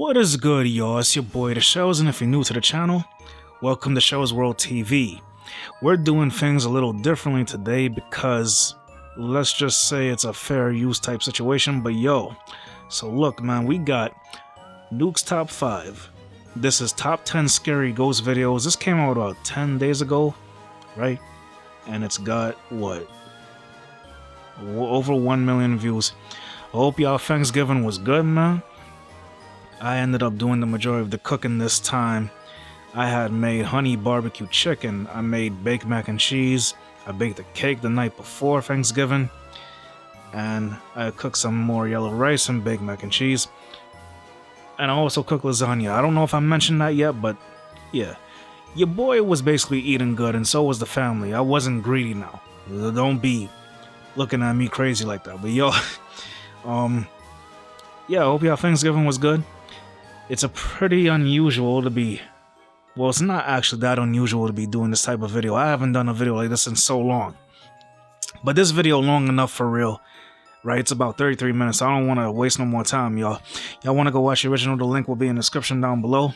What is good, y'all? It's your boy The Shells, and if you're new to the channel, welcome to Shells World TV. We're doing things a little differently today because, let's just say it's a fair use type situation, but yo, so look man, we got Nuke's Top 5. This is Top 10 Scary Ghost Videos. This came out about 10 days ago, right? And it's got, what? Over 1 million views. I hope y'all Thanksgiving was good, man. I ended up doing the majority of the cooking this time. I had made honey barbecue chicken. I made baked mac and cheese. I baked a cake the night before Thanksgiving. And I cooked some more yellow rice and baked mac and cheese. And I also cooked lasagna. I don't know if I mentioned that yet, but yeah. Your boy was basically eating good, and so was the family. I wasn't greedy now. Don't be looking at me crazy like that. But yo, yeah, I hope y'all Thanksgiving was good. It's a pretty unusual to be, well, it's not actually that unusual to be doing this type of video. I haven't done a video like this in so long. But this video long enough for real, right? It's about 33 minutes. I don't want to waste no more time, y'all. Y'all want to go watch the original? The link will be in the description down below.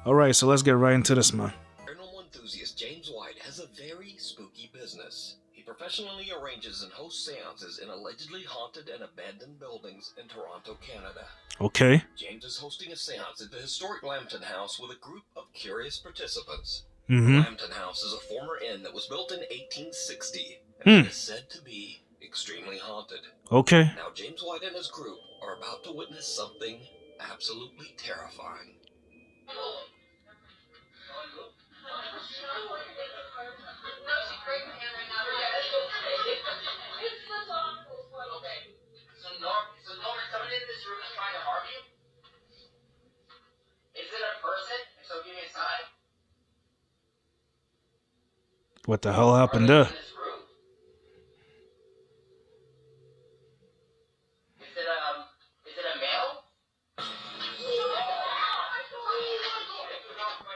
Alright, so let's get right into this, man. Paranormal enthusiast James White has a very spooky business. He professionally arranges and hosts seances in allegedly haunted and abandoned buildings in Toronto, Canada. Okay. James is hosting a seance at the historic Lambton House with a group of curious participants. Mm-hmm. Lambton House is a former inn that was built in 1860 and is said to be extremely haunted. Okay. Now, James White and his group are about to witness something absolutely terrifying. What the hell happened there? Is it a male?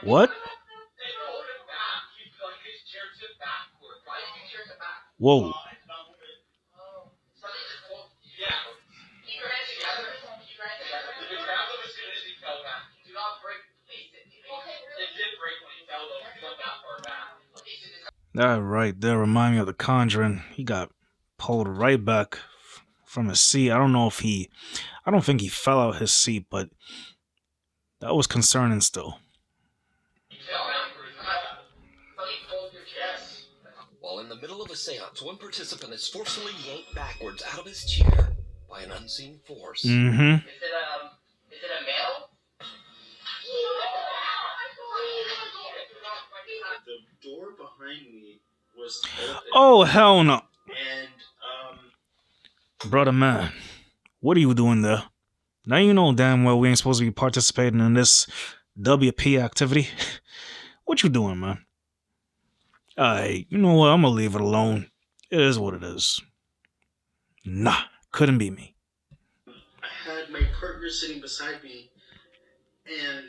What? Whoa. That right there remind me of The Conjuring. He got pulled right back from his seat. I don't think he fell out his seat, but that was concerning still. While in the middle of a seance, one participant is forcefully yanked backwards out of his chair by an unseen force. Mm-hmm. Is it a male? The door behind me was open. Oh, hell no. And, Brother man, what are you doing there? Now you know damn well we ain't supposed to be participating in this WP activity. What you doing, man? Alright, you know what? I'm gonna leave it alone. It is what it is. Nah, couldn't be me. I had my partner sitting beside me, and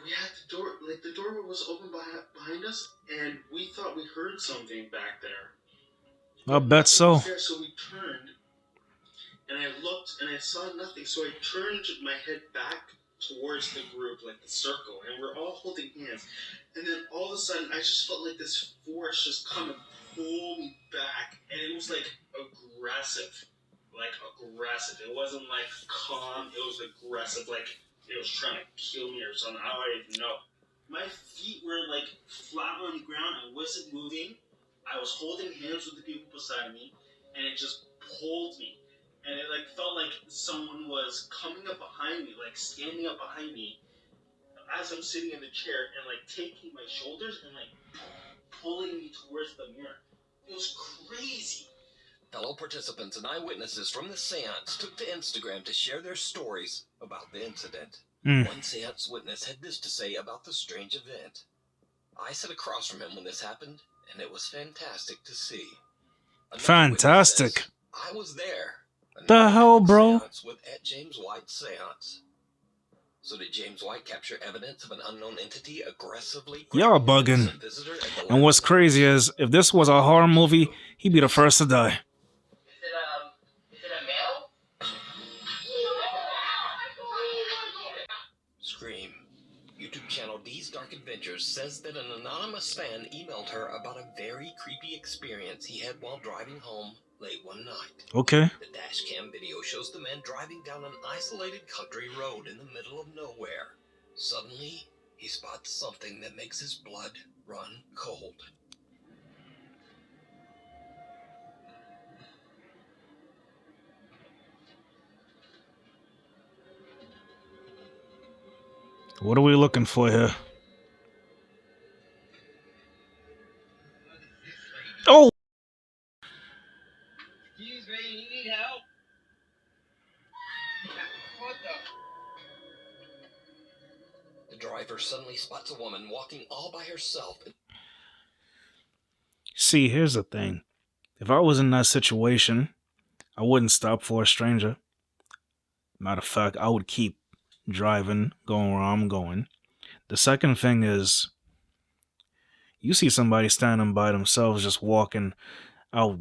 we had the door, like the door was open behind us, and we thought we heard something back there. I bet so. So we turned, and I looked, and I saw nothing, so I turned my head back towards the group, like the circle, and we're all holding hands, and then all of a sudden, I just felt like this force just come and pull me back, and it was like aggressive. It wasn't like calm, it was aggressive, like it was trying to kill me or something. I don't even know. My feet were like flat on the ground. I wasn't moving. I was holding hands with the people beside me, and it just pulled me. And it like felt like someone was coming up behind me, like standing up behind me, as I'm sitting in the chair, and like taking my shoulders and like pulling me towards the mirror. It was crazy. Fellow participants and eyewitnesses from the seance took to Instagram to share their stories about the incident. One seance witness had this to say about the strange event. I sat across from him when this happened, and it was fantastic to see. Another Fantastic. says, I was there. The hell, bro? With at James White's seance. So did James White capture evidence of an unknown entity aggressively? Y'all bugging. And what's crazy is, if this was a horror movie, he'd be the first to die. Is it a male? Witnesses says that an anonymous fan emailed her about a very creepy experience he had while driving home late one night. Okay. The dash cam video shows the man driving down an isolated country road in the middle of nowhere. Suddenly, he spots something that makes his blood run cold. What are we looking for here? Oh! Excuse me, you need help? What the? The driver suddenly spots a woman walking all by herself. See, here's the thing. If I was in that situation, I wouldn't stop for a stranger. Matter of fact, I would keep driving, going where I'm going. The second thing is, you see somebody standing by themselves just walking out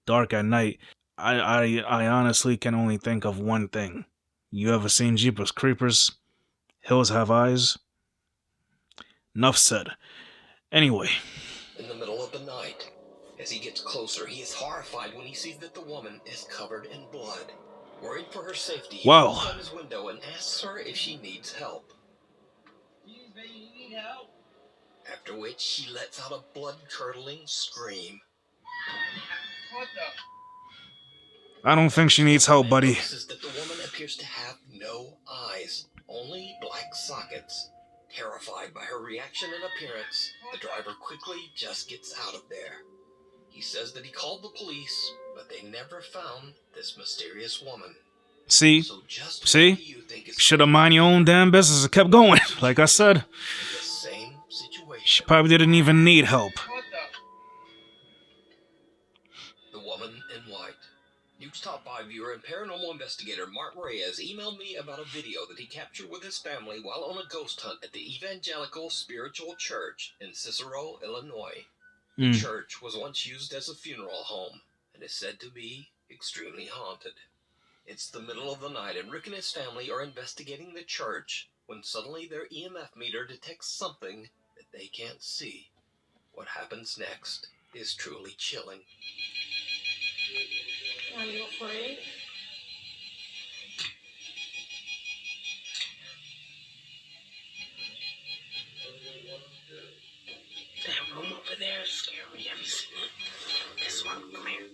dark at night. I honestly can only think of one thing. You ever seen Jeepers Creepers? Hills Have Eyes? Enough said. Anyway. In the middle of the night. As he gets closer, he is horrified when he sees that the woman is covered in blood. Worried for her safety, he rolls down his window and asks her if she needs help. Excuse me, you need help? After which, she lets out a blood-curdling scream. What the? I don't think she needs help, buddy. Notices that the woman appears to have no eyes, only black sockets. Terrified by her reaction and appearance, the driver quickly just gets out of there. He says that he called the police, but they never found this mysterious woman. See? So Should have mind your own damn business and kept going. Like I said, in the same situation. She probably didn't even need help. What the? The woman in white. Nuke's top 5 viewer and paranormal investigator Mark Reyes emailed me about a video that he captured with his family while on a ghost hunt at the Evangelical Spiritual Church in Cicero, Illinois. The church was once used as a funeral home and is said to be extremely haunted. It's the middle of the night and Rick and his family are investigating the church when suddenly their EMF meter detects something that they can't see. What happens next is truly chilling. Are you afraid? That room over there is scary. Have you seen it? This one, come here.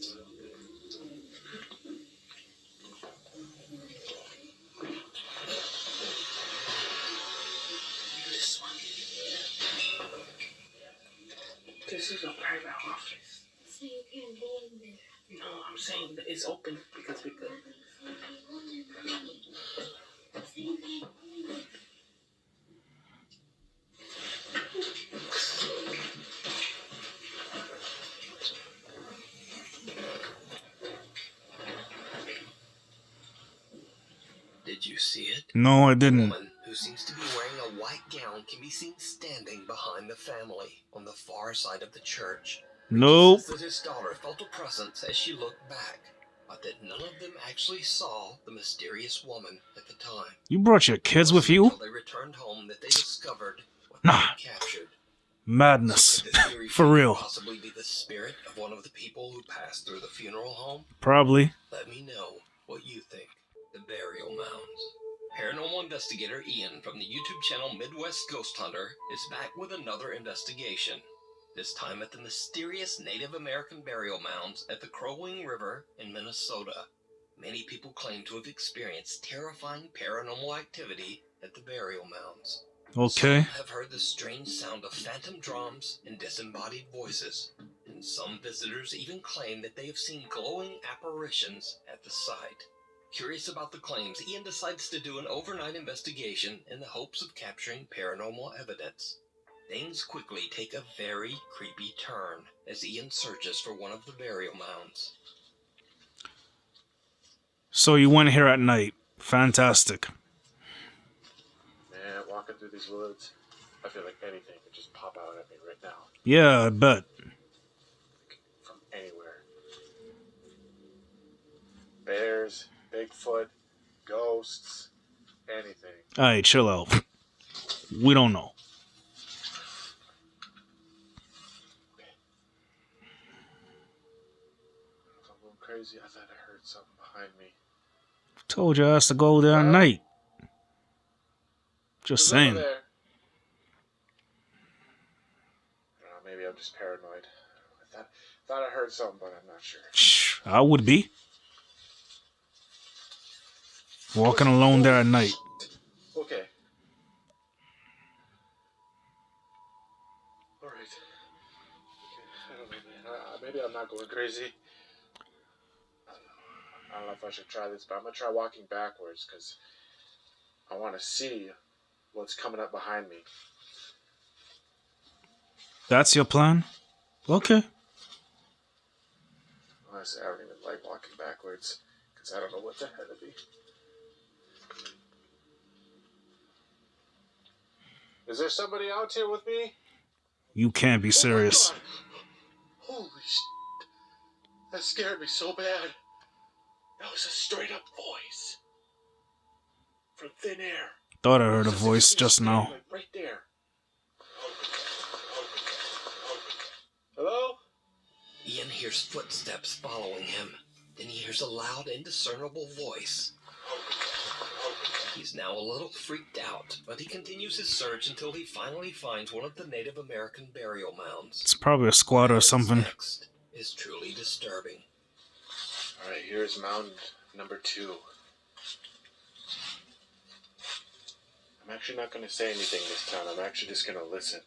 This one. This is a private office. So you can't go in there. No, I'm saying that it's open because we could. Did you see it? No, I A didn't. woman who seems to be wearing a white gown can be seen standing behind the family on the far side of the church. Nope. He says that his daughter felt a presence as she looked back, but that none of them actually saw the mysterious woman at the time. You brought your kids with you? Until they returned home that they discovered what they had captured. Madness. So could this theory For real. possibly be the spirit of one of the people who passed through the funeral home? Probably. Let me know what you think. The burial mounds. Paranormal investigator Ian from the YouTube channel Midwest Ghost Hunter is back with another investigation. This time at the mysterious Native American burial mounds at the Crow Wing River in Minnesota. Many people claim to have experienced terrifying paranormal activity at the burial mounds. Okay. Some have heard the strange sound of phantom drums and disembodied voices, and some visitors even claim that they have seen glowing apparitions at the site. Curious about the claims, Ian decides to do an overnight investigation in the hopes of capturing paranormal evidence. Things quickly take a very creepy turn as Ian searches for one of the burial mounds. So you went here at night. Fantastic. Man, walking through these woods, I feel like anything could just pop out at me right now. Yeah, I bet. From anywhere. Bears, Bigfoot, ghosts, anything. Alright, chill out. We don't know. crazy. I thought I heard something behind me. Told your ass to go there at night. Just Who's over saying. there? Maybe I'm just paranoid. I thought I heard something, but I'm not sure. Shh, I would be. Walking alone there at night. Okay. Alright. I don't know, man. Maybe I'm not going crazy. I don't know if I should try this, but I'm going to try walking backwards because I want to see what's coming up behind me. That's your plan? Okay. Honestly, I don't even like walking backwards because I don't know what's ahead of me. Is there somebody out here with me? You can't be serious. Oh my God. Holy shit. That scared me so bad. That was a straight up voice. From thin air. Thought I heard a voice just now. Like right there. Hello? Ian hears footsteps following him. Then he hears a loud, indiscernible voice. He's now a little freaked out, but he continues his search until he finally finds one of the Native American burial mounds. It's probably a squatter or something. Next is truly disturbing. Alright, here's mound number 2. I'm actually not going to say anything this time. I'm actually just going to listen.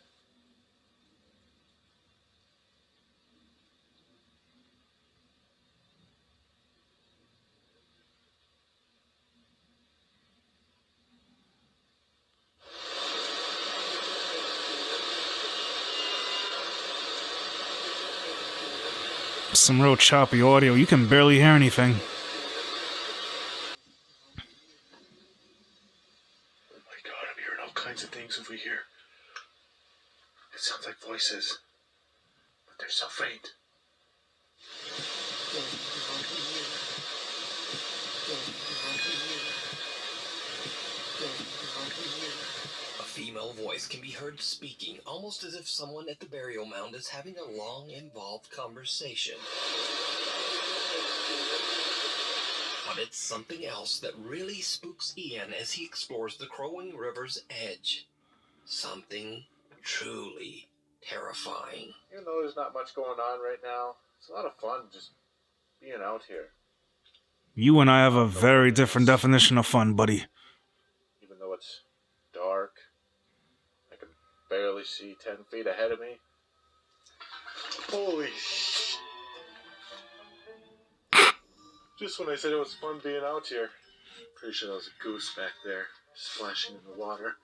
Some real choppy audio. You can barely hear anything. Oh my God, I'm hearing all kinds of things over here. It sounds like voices, but they're so faint. A female voice can be heard speaking, almost as if someone at the burial mound is having a long, involved conversation. But it's something else that really spooks Ian as he explores the Crowing River's edge. Something truly terrifying. Even though there's not much going on right now, it's a lot of fun just being out here. You and I have a very different definition of fun, buddy. Even though it's dark, I can barely see 10 feet ahead of me. Holy shit. Just when I said it was fun being out here. Pretty sure that was a goose back there, splashing in the water.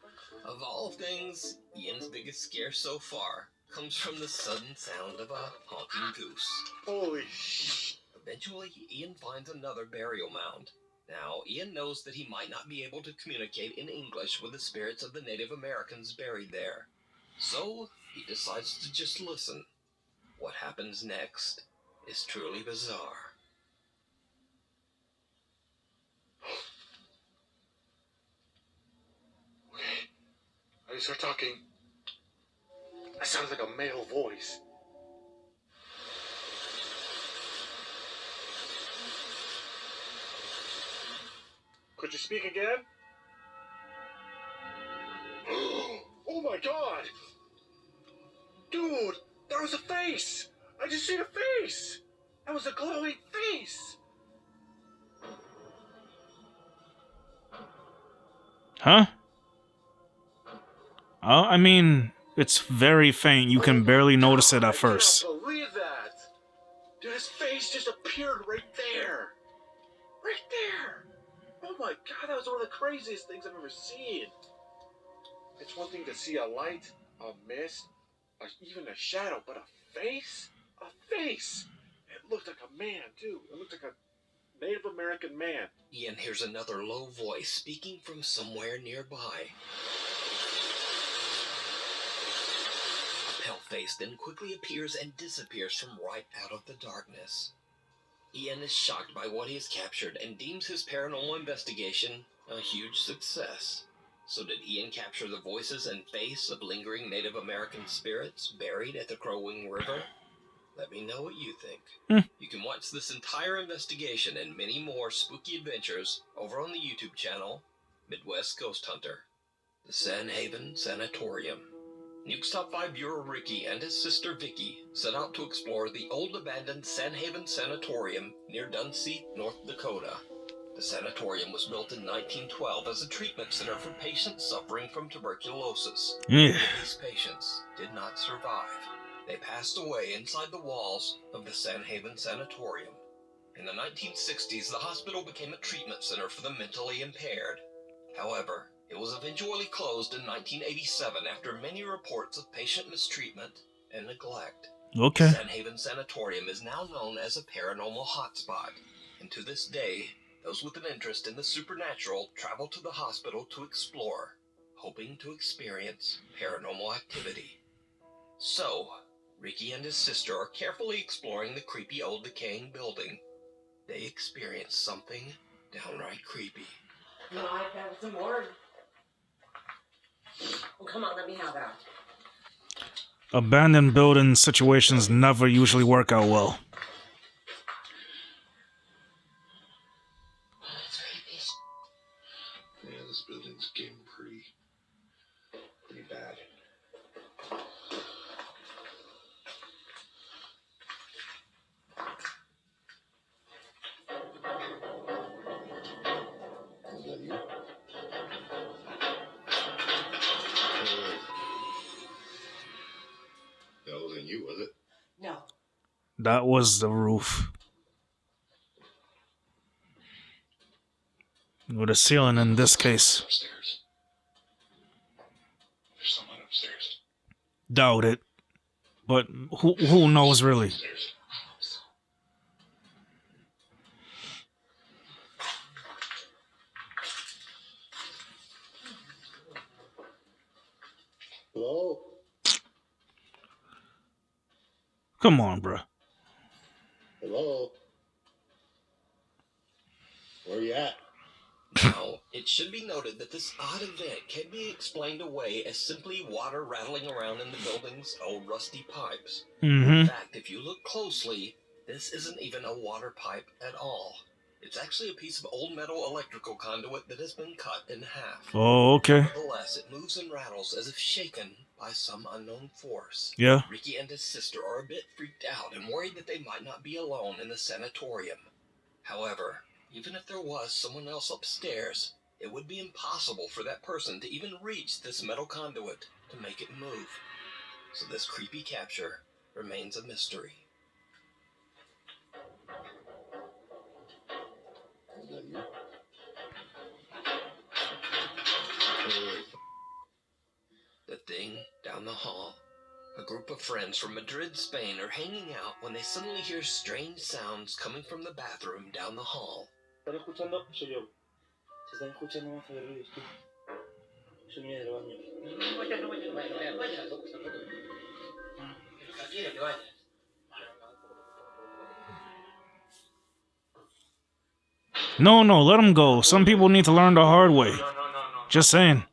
Of all things, Ian's biggest scare so far comes from the sudden sound of a honking goose. Holy shit. Eventually, Ian finds another burial mound. Now, Ian knows that he might not be able to communicate in English with the spirits of the Native Americans buried there. So, he decides to just listen. What happens next is truly bizarre. Okay, I start talking. That sounds like a male voice. Could you speak again? Oh my God! Dude, there was a face! I just seen a face! That was a glowing face! Huh? Oh, I mean, it's very faint. You can barely notice it at first. I can't believe that! Dude, his face just appeared right there! Right there! Oh my God, that was one of the craziest things I've ever seen! It's one thing to see a light, a mist, even a shadow, but a face? A face! It looked like a man, too. It looked like a Native American man. Ian hears another low voice speaking from somewhere nearby. A pale face then quickly appears and disappears from right out of the darkness. Ian is shocked by what he has captured and deems his paranormal investigation a huge success. So did Ian capture the voices and face of lingering Native American spirits buried at the Crowing River? Let me know what you think. Hmm. You can watch this entire investigation and many more spooky adventures over on the YouTube channel, Midwest Ghost Hunter. The Sandhaven Sanatorium. Nuke's top 5 viewer Ricky and his sister Vicky set out to explore the old abandoned Sandhaven Sanatorium near Dunseith, North Dakota. The sanatorium was built in 1912 as a treatment center for patients suffering from tuberculosis. Yeah. Many of these patients did not survive. They passed away inside the walls of the Sandhaven Sanatorium. In the 1960s, the hospital became a treatment center for the mentally impaired. However, it was eventually closed in 1987 after many reports of patient mistreatment and neglect. Okay. The Sandhaven Sanatorium is now known as a paranormal hotspot, and to this day, those with an interest in the supernatural travel to the hospital to explore, hoping to experience paranormal activity. So, Ricky and his sister are carefully exploring the creepy old decaying building. They experience something downright creepy. No, I found some more. Well, come on, let me have that. Abandoned building situations never usually work out well. Yeah, this building's getting pretty bad. Is that you? That wasn't you, was it? No. That was the roof. With a ceiling in this case. Upstairs. There's someone upstairs. Doubt it. But who knows really? Upstairs. Hello? Come on, bruh. Hello? Where you at? Now, it should be noted that this odd event can be explained away as simply water rattling around in the building's old rusty pipes. In fact, if you look closely, this isn't even a water pipe at all. It's actually a piece of old metal electrical conduit that has been cut in half. Oh, okay. Nevertheless, it moves and rattles as if shaken by some unknown force. Yeah. Ricky and his sister are a bit freaked out and worried that they might not be alone in the sanatorium. However, even if there was someone else upstairs, it would be impossible for that person to even reach this metal conduit to make it move. So this creepy capture remains a mystery. Is that you? The thing down the hall. A group of friends from Madrid, Spain are hanging out when they suddenly hear strange sounds coming from the bathroom down the hall. ¿Están escuchando? Soy yo. Se están escuchando más de ruidos, tú. Soy mío del baño. No vaya, vaya, loco, se loco. Que quiere que vaya. No, let him go. Some people need to learn the hard way. Just saying.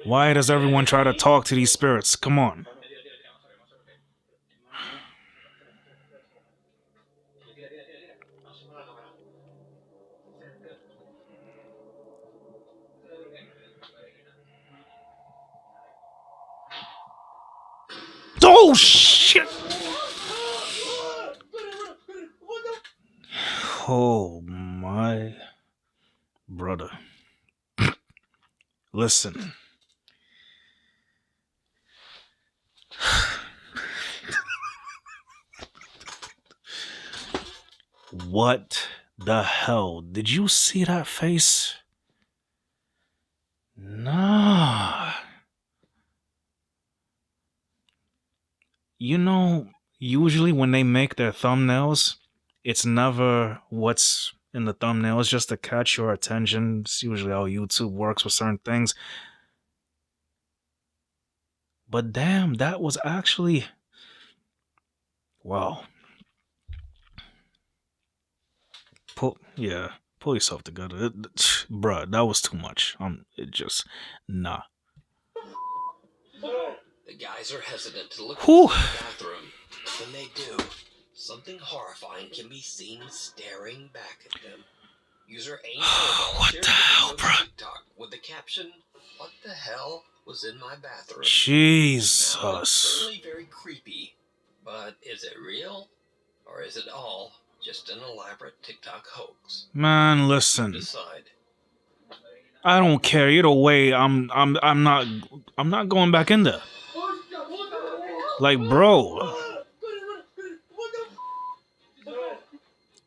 Why does everyone try to talk to these spirits? Come on. Oh, shit! Oh, my brother. Listen. What the hell? Did you see that face? Nah. You know, usually when they make their thumbnails, it's never what's in the thumbnail. It's just to catch your attention. It's usually how YouTube works with certain things. But damn, that was actually... Wow. Yeah. Pull yourself together. Bruh, that was too much. It just, nah. The guys are hesitant to look Whew. into the bathroom. When they do, something horrifying can be seen staring back at them. User Aim What shared the hell, the video bro? to TikTok with the caption, "What the hell was in my bathroom?" Jesus. Now, it's certainly very creepy, but is it real? Or is it all just an elaborate TikTok hoax? Man, You listen. decide. I don't care. Either way, I'm not going back in there. Like, bro.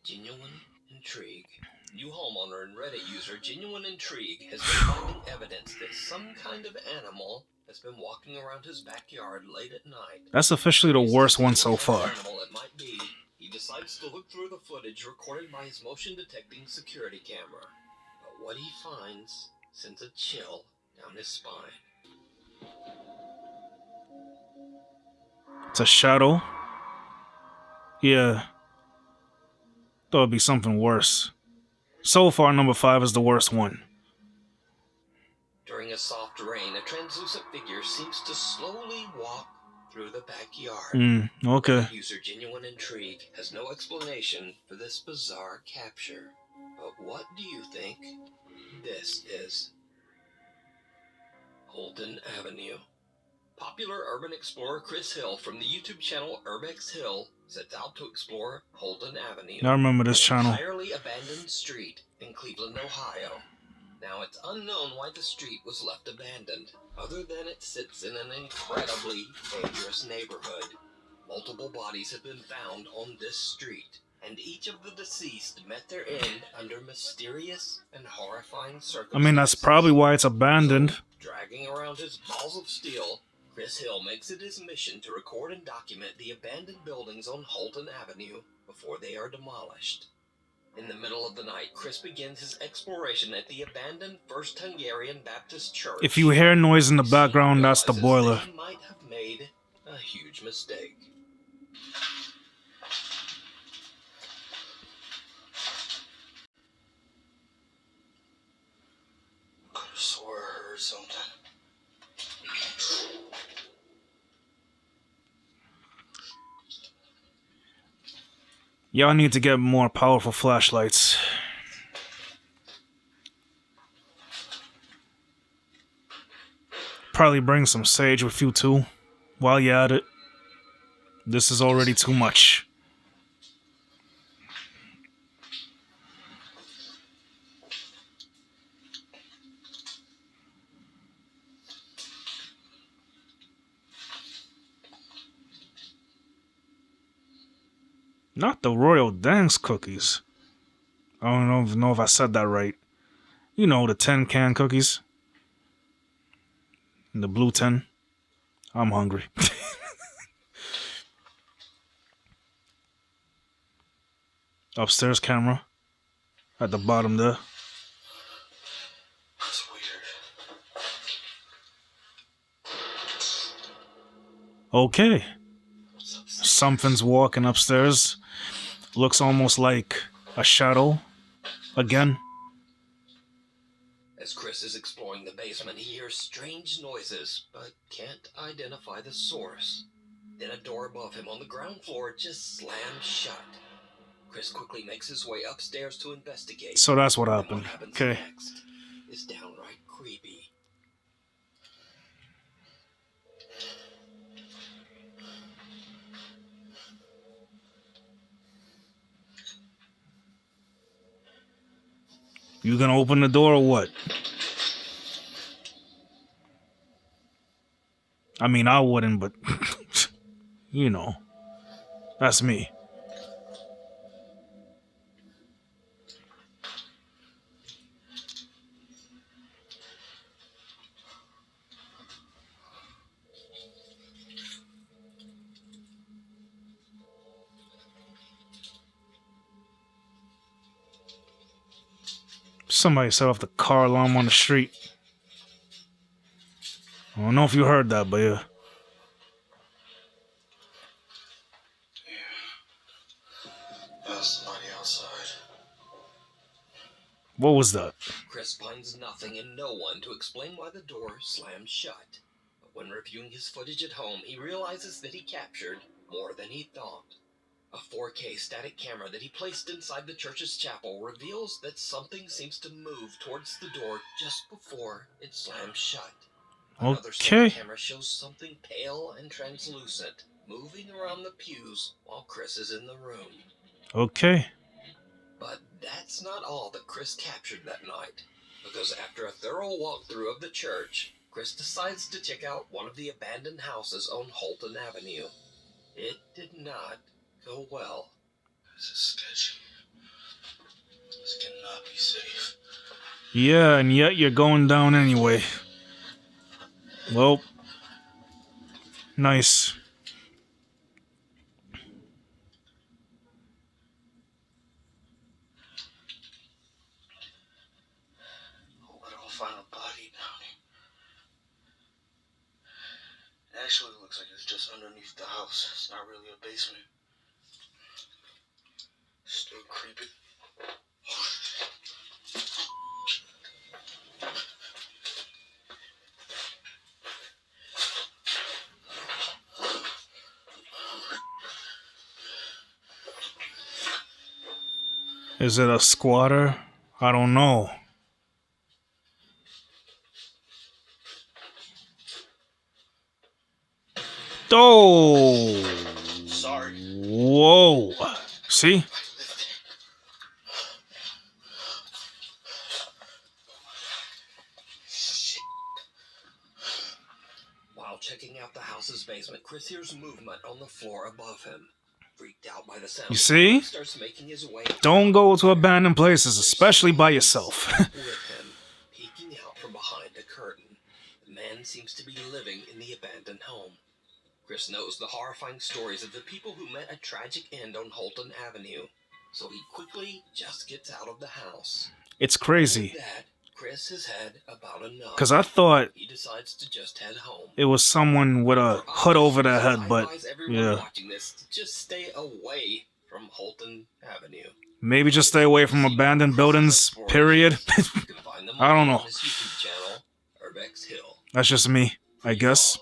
Genuine intrigue. New homeowner and Reddit user Genuine Intrigue has been finding evidence that some kind of animal has been walking around his backyard late at night. That's officially the worst one so What far. animal it might be, he decides to look through the footage recorded by his motion detecting security camera. But what he finds sends a chill down his spine. It's a shadow. Yeah. Thought it'd be something worse. So far, number 5 is the worst one. During a soft rain, a translucent figure seems to slowly walk through the backyard. Okay. User Genuine Intrigue has no explanation for this bizarre capture. But what do you think this is? Holden Avenue. Popular urban explorer Chris Hill from the YouTube channel Urbex Hill sets out to explore Holden Avenue. I remember this channel. An entirely abandoned street in Cleveland, Ohio. Now, it's unknown why the street was left abandoned, other than it sits in an incredibly dangerous neighborhood. Multiple bodies have been found on this street, and each of the deceased met their end under mysterious and horrifying circumstances. I mean, that's probably why it's abandoned. So, dragging around his balls of steel, Chris Hill makes it his mission to record and document the abandoned buildings on Holden Avenue before they are demolished. In the middle of the night, Chris begins his exploration at the abandoned First Hungarian Baptist Church. If you hear noise in the background, that's the boiler. He might have made a huge mistake. Could have swore I heard something. Y'all need to get more powerful flashlights. Probably bring some sage with you too, while you're at it. This is already too much. Not the Royal Dance cookies. I don't know if I said that right. You know, the 10 can cookies. And the blue 10. I'm hungry. Upstairs camera. At the bottom there. That's weird. Okay. Something's walking upstairs. Looks almost like a shadow. Again. As Chris is exploring the basement, he hears strange noises, but can't identify the source. Then a door above him on the ground floor just slams shut. Chris quickly makes his way upstairs to investigate. So that's what And happened. What happens Okay. next is downright creepy. You gonna open the door or what? I mean, I wouldn't, but you know, that's me. Somebody set off the car alarm on the street. I don't know if you heard that, but yeah. There's somebody outside. What was that? Chris finds nothing and no one to explain why the door slammed shut. But when reviewing his footage at home, he realizes that he captured more than he thought. A 4K static camera that he placed inside the church's chapel reveals that something seems to move towards the door just before it slams shut. Another static camera shows something pale and translucent moving around the pews while Chris is in the room. Okay. But that's not all that Chris captured that night, because after a thorough walkthrough of the church, Chris decides to check out one of the abandoned houses on Holton Avenue. It did not go well. This is sketchy. This cannot be safe. Yeah, and yet you're going down anyway. Well, nice. Hope I don't find a body down here. It actually looks like it's just underneath the house. It's not really a basement. Still creepy. Is it a squatter? I don't know. Oh! Sorry. Whoa! See? While checking out the house's basement, Chris hears movement on the floor above him. Freaked out by the sound, You see? he starts making his way. Don't go to abandoned places, especially by yourself. With him, peeking out from behind a curtain, the man seems to be living in the abandoned home. Chris knows the horrifying stories of the people who met a tragic end on Holton Avenue, so he quickly just gets out of the house. It's crazy. With that, Chris has had about enough. Because I thought He decides to just head home. it was someone with a hood over their head, but yeah. Watching this to just stay away from Holton Avenue. Maybe just stay away from abandoned buildings, period. I don't know. On his YouTube channel, Urbex Hill. That's just me, I guess.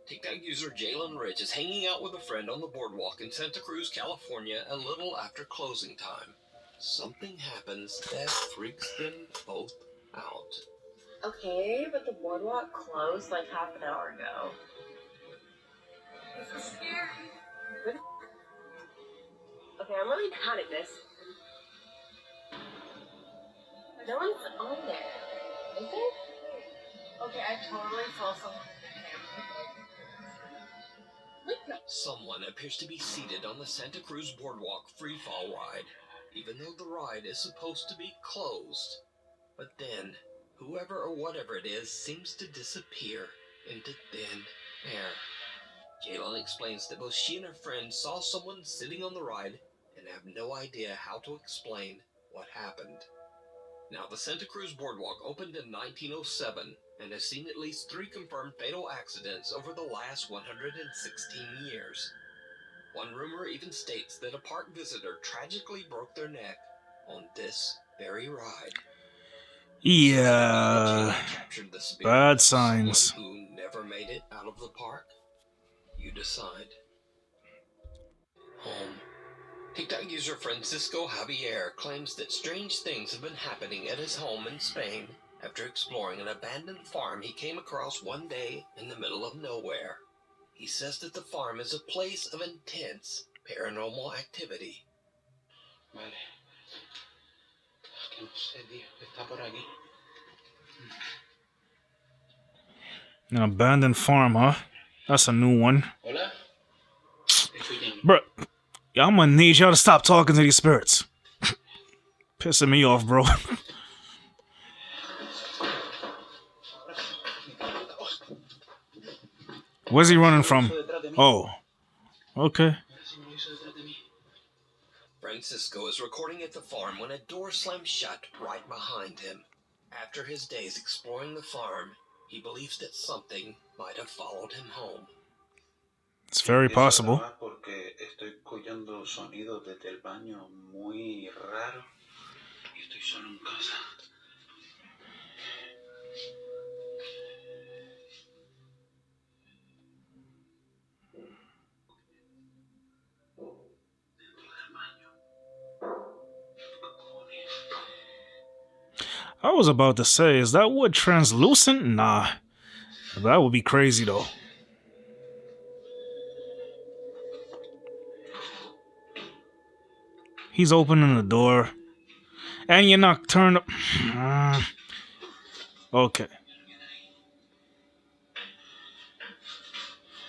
TikTok user Jalen Rich is hanging out with a friend on the boardwalk in Santa Cruz, California, a little after closing time. Something happens that freaks them both out. Okay, but the boardwalk closed like half an hour ago. This is scary. Okay, I'm really bad at this. No one's on there, is there? Okay, I totally saw someone Someone appears to be seated on the Santa Cruz boardwalk freefall ride, even though the ride is supposed to be closed. But then, whoever or whatever it is seems to disappear into thin air. Jalen explains that both she and her friend saw someone sitting on the ride and have no idea how to explain what happened. Now, the Santa Cruz boardwalk opened in 1907 and has seen at least 3 confirmed fatal accidents over the last 116 years. One rumor even states that a park visitor tragically broke their neck on this very ride. Yeah. Bad signs. Who never made it out of the park? You decide. Home. TikTok user Francisco Javier claims that strange things have been happening at his home in Spain after exploring an abandoned farm he came across one day in the middle of nowhere. He says that the farm is a place of intense paranormal activity. Vale. Que no sé, tío. Está por aquí. An abandoned farm, huh? That's a new one. Hola. Bruh, yeah, I'm gonna need y'all to stop talking to these spirits. Pissing me off, bro. Where's he running from? Oh. Okay. Francisco is recording at the farm when a door slams shut right behind him. After his days exploring the farm, he believes that something might have followed him home. It's very possible. Porque estoy escuchando sonidos desde el baño muy raros y estoy solo en casa. I was about to say, is that wood translucent? Nah. That would be crazy though. He's opening the door. And you're not turned up. Okay.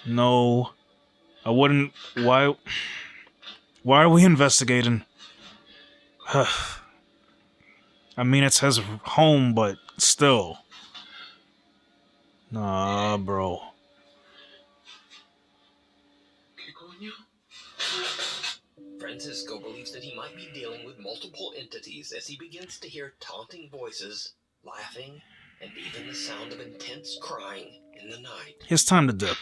No. I wouldn't. Why are we investigating? I mean, it's his home, but still. Nah, bro. ¿Qué coño? Francisco believes that he might be dealing with multiple entities as he begins to hear taunting voices, laughing, and even the sound of intense crying in the night. It's time to dip.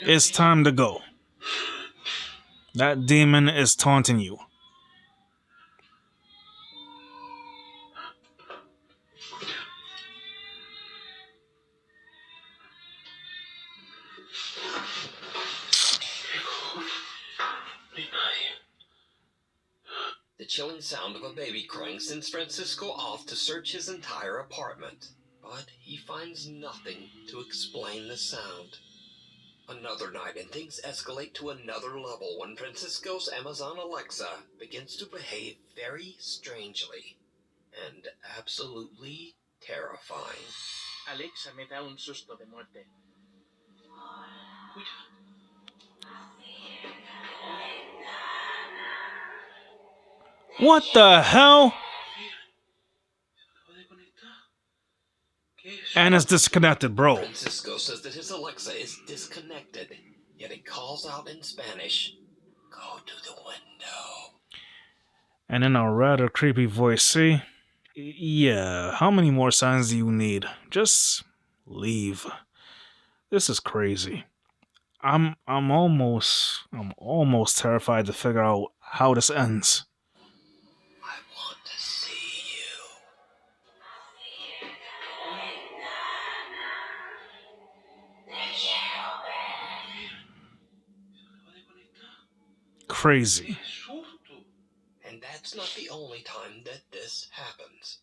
It's time to go. That demon is taunting you. The chilling sound of a baby crying sends Francisco off to search his entire apartment, but he finds nothing to explain the sound. Another night, and things escalate to another level when Francisco's Amazon Alexa begins to behave very strangely and absolutely terrifying. Alexa me da un susto de muerte. What the hell? And it's disconnected, bro. Francisco says that his Alexa is disconnected, yet it calls out in Spanish, "Go to the window." And in a rather creepy voice, see? Yeah, how many more signs do you need? Just leave. This is crazy. I'm almost terrified to figure out how this ends. I want to see you. Crazy. And that's not the only time that this happens.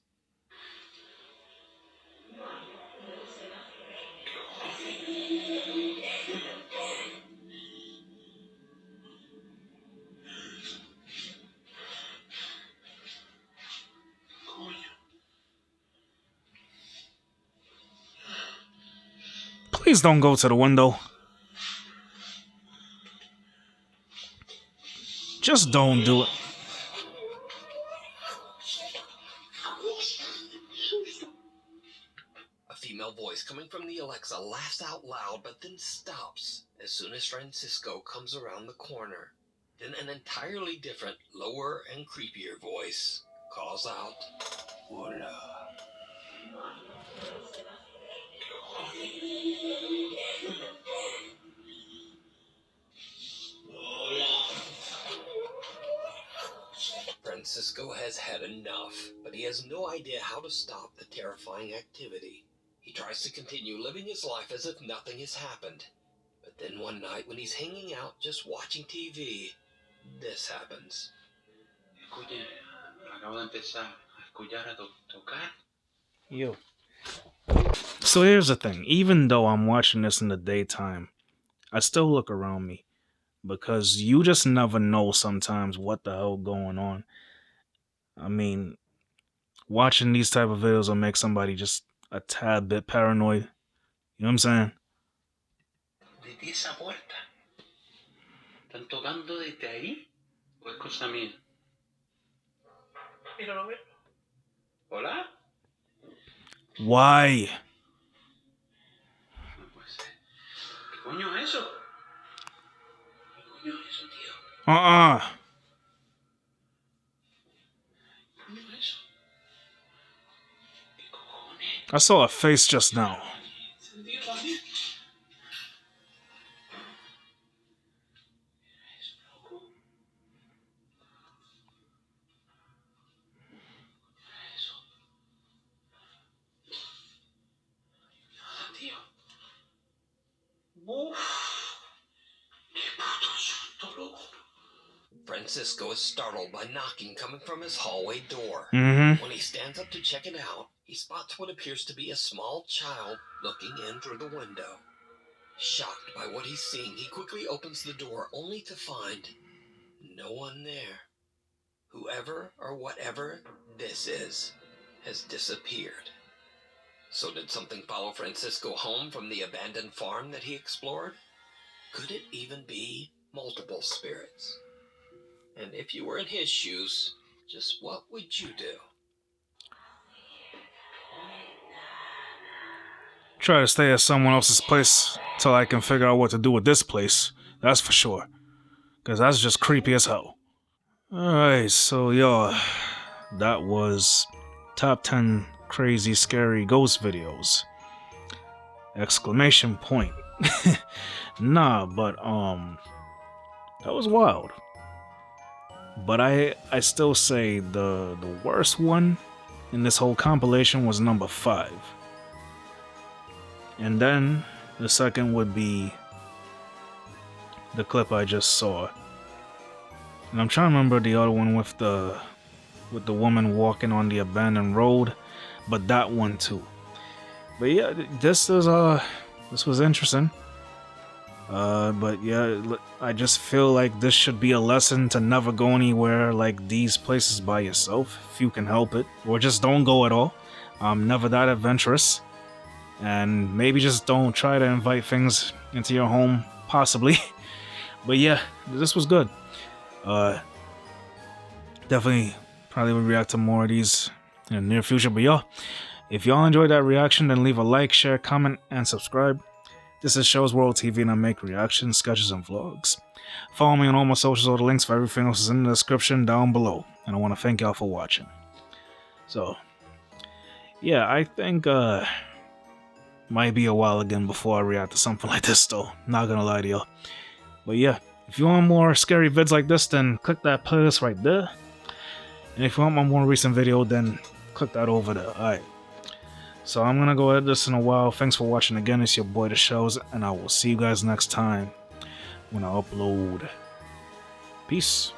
Please don't go to the window. Just don't do it. A female voice coming from the Alexa laughs out loud but then stops as soon as Francisco comes around the corner. Then an entirely different, lower and creepier voice calls out, "Hola." Francisco has had enough, but he has no idea how to stop the terrifying activity. He tries to continue living his life as if nothing has happened. But then one night when he's hanging out just watching TV, this happens. Escuchen, acabo de empezar a escuchar a tocar. Yo. So here's the thing. Even though I'm watching this in the daytime, I still look around me. Because you just never know sometimes what the hell going on. I mean, watching these type of videos will make somebody just a tad bit paranoid. You know what I'm saying? Desde esa puerta. ¿Están tocando desde ahí? ¿O es cosa mía? Míralo, ver. ¿Hola? Why? No puede ser. ¿Qué coño es eso? ¿Qué coño es eso, tío? ¿Qué coño es eso? ¿Qué cojones? I saw a face just now. ¿Encendido también? Es loco. Francisco is startled by knocking coming from his hallway door. Mm-hmm. When he stands up to check it out, he spots what appears to be a small child looking in through the window. Shocked by what he's seeing, he quickly opens the door only to find no one there. Whoever or whatever this is has disappeared. So did something follow Francisco home from the abandoned farm that he explored? Could it even be multiple spirits? And if you were in his shoes, just what would you do? Try to stay at someone else's place till I can figure out what to do with this place. That's for sure. Because that's just creepy as hell. Alright, so y'all, that was top 10 crazy scary ghost videos. Exclamation point. Nah, but that was wild. But I still say the worst one in this whole compilation was number 5. And then the second would be the clip I just saw. And I'm trying to remember the other one with the woman walking on the abandoned road, but that one too. But yeah, this was interesting. But yeah, I just feel like this should be a lesson to never go anywhere like these places by yourself if you can help it, or just don't go at all. I'm never that adventurous, and maybe just don't try to invite things into your home, possibly. But yeah, this was good. Definitely probably will react to more of these in the near future. But y'all, if y'all enjoyed that reaction, then leave a like, share, comment, and subscribe. This is Shows World TV, and I make reactions, sketches, and vlogs. Follow me on all my socials. All the links for everything else is in the description down below. And I want to thank y'all for watching. So, yeah, I think might be a while again before I react to something like this, though. Not gonna lie to y'all. But yeah, if you want more scary vids like this, then click that playlist right there. And if you want my more recent video, then click that over there. Alright. So I'm gonna go edit this in a while. Thanks for watching again. It's your boy The Shows, and I will see you guys next time when I upload. Peace.